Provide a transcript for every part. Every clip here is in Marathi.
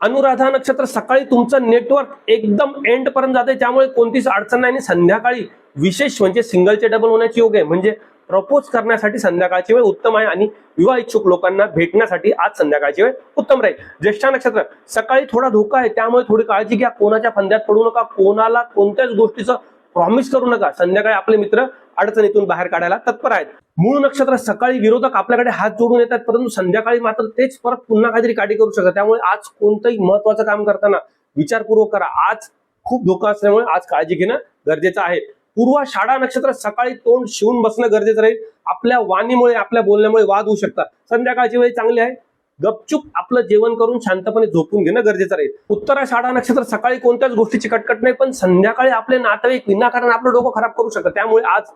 अनुराधा नक्षत्र सकाळी तुमचं नेटवर्क एकदम एंड पर्यंत जाते, त्यामुळे कोणतीच अडचण नाही. आणि संध्याकाळी विशेष म्हणजे सिंगलचे डबल होण्याची योग आहे, म्हणजे प्रपोज करण्यासाठी संध्याकाळची वेळ उत्तम आहे आणि विवाह इच्छुक लोकांना भेटण्यासाठी आज संध्याकाळची वेळ उत्तम राहील. ज्येष्ठा नक्षत्र सकाळी थोडा धोका आहे, त्यामुळे थोडी काळजी घ्या. कोणाच्या फंद्यात पडू नका, कोणाला कोणत्याच गोष्टीचं प्रॉमिस करू नका. संध्याकाळी आपले मित्र अडचणीतून बाहेर काढायला तत्पर आहेत. मूळ नक्षत्र सकाळी विरोधक आपल्याकडे हात जोडून येतात, परंतु संध्याकाळी मात्र तेच परत पुन्हा काहीतरी काठी करू शकतात. त्यामुळे आज कोणतंही महत्वाचं काम करताना विचारपूर्वक करा. आज खूप धोका असल्यामुळे आज काळजी घेणं गरजेचं आहे. पूर्वाषाढा नक्षत्र सकाळी तोंड शिवून बसणं गरजेचं राहील. आपल्या वाणीमुळे आपल्या बोलण्यामुळे वाद होऊ शकतात. संध्याकाळची वेळ चांगली आहे, गपचूप आपलं जेवण करून शांतपणे झोपून घेणं गरजेचं राहील. उत्तराषाढा नक्षत्र सकाळी कोणत्याच गोष्टीची कटकट नाही, पण संध्याकाळी आपले नातेवाईक विनाकारण आपलं डोकं खराब करू शकतात. त्यामुळे आज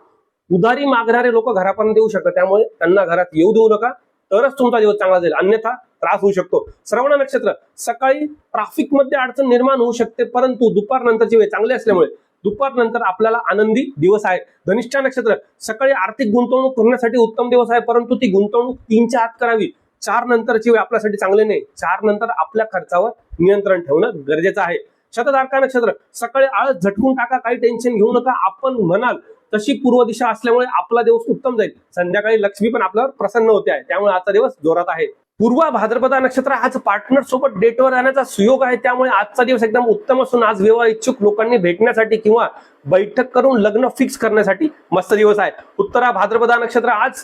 उधारी मागणारे लोक घरापर्यंत येऊ शकतात, त्यामुळे त्यांना घरात येऊ देऊ नका, तरच तुमचा दिवस चांगला जाईल, अन्यथा त्रास होऊ शकतो. श्रवण नक्षत्र सकाळी ट्रॅफिक मध्ये अडचण निर्माण होऊ शकते, परंतु दुपारनंतरची वेळ चांगली असल्यामुळे दुपारनंतर आपल्याला आनंदी दिवस आहे. धनिष्ठा नक्षत्र सकाळी आर्थिक गुंतवणूक करण्यासाठी उत्तम दिवस आहे, परंतु ती गुंतवणूक 3च्या आत करावी. 4 नंतरची वेळ आपल्यासाठी चांगली नाही. 4 नंतर आपल्या खर्चावर नियंत्रण ठेवणं गरजेचं आहे. शतधारका नक्षत्र सकाळी आळस झटकून टाका, काही टेन्शन घेऊ नका. आपण म्हणाल तशी पूर्व दिशा असल्यामुळे आपला दिवस उत्तम जाईल. संध्याकाळी लक्ष्मी पण आपल्यावर प्रसन्न होते आहे, त्यामुळे आजचा दिवस जोरात आहे. पूर्वा भाद्रपदा नक्षत्र आज पार्टनर सोबत डेटवर जाण्याचा सुयोग आहे, त्यामुळे आजचा दिवस एकदम उत्तम असून आज विवाह इच्छुक लोकांनी भेटण्यासाठी किंवा बैठक करून लग्न फिक्स करण्यासाठी मस्त दिवस आहे. उत्तरा भाद्रपदा नक्षत्र आज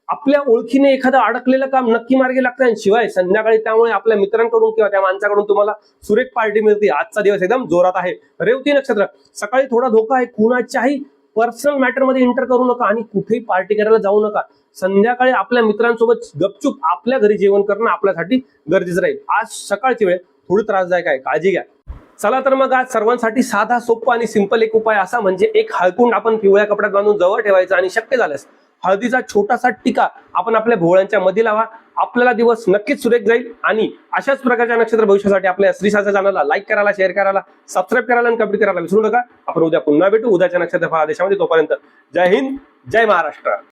आपल्या ओळखीने एखादं अडकलेलं काम नक्की मार्गी लागतं आणि शिवाय संध्याकाळी त्यामुळे आपल्या मित्रांकडून किंवा त्या माणसाकडून तुम्हाला सुरेख पार्टी मिळते. आजचा दिवस एकदम जोरात आहे. रेवती नक्षत्र सकाळी थोडा धोका आहे, कुणाच्याही पर्सनल मॅटर मध्ये एंटर करू नका आणि कुठेही पार्टी करायला जाऊ नका. संध्याकाळी आपल्या मित्रांसोबत गपचूप आपल्या घरी जेवण करणं आपल्यासाठी गरजेचं राहील. आज सकाळची वेळ थोडी त्रासदायक आहे, काळजी घ्या. चला तर मग आज सर्वांसाठी साधा सोपा आणि सिंपल एक उपाय असा म्हणजे एक हळकुंड आपण पिवळ्या कपड्यात बांधून जवळ ठेवायचा आणि शक्य झाल्यास हळदीचा छोटासा टिका आपण आपल्या भोवळ्यांच्या मध्ये लावा. आपल्याला दिवस नक्कीच सुरेख जाईल. आणि अशाच प्रकारच्या नक्षत्र भविष्यासाठी आपल्या श्रीशास्त्र चॅनलला लाईक करायला, शेअर करायला, सबस्क्राईब करायला आणि कमेंट करायला विसरू नका. आपण उद्या पुन्हा भेटू उद्याच्या नक्षत्र फळादेशामध्ये. तोपर्यंत जय हिंद, जय महाराष्ट्र.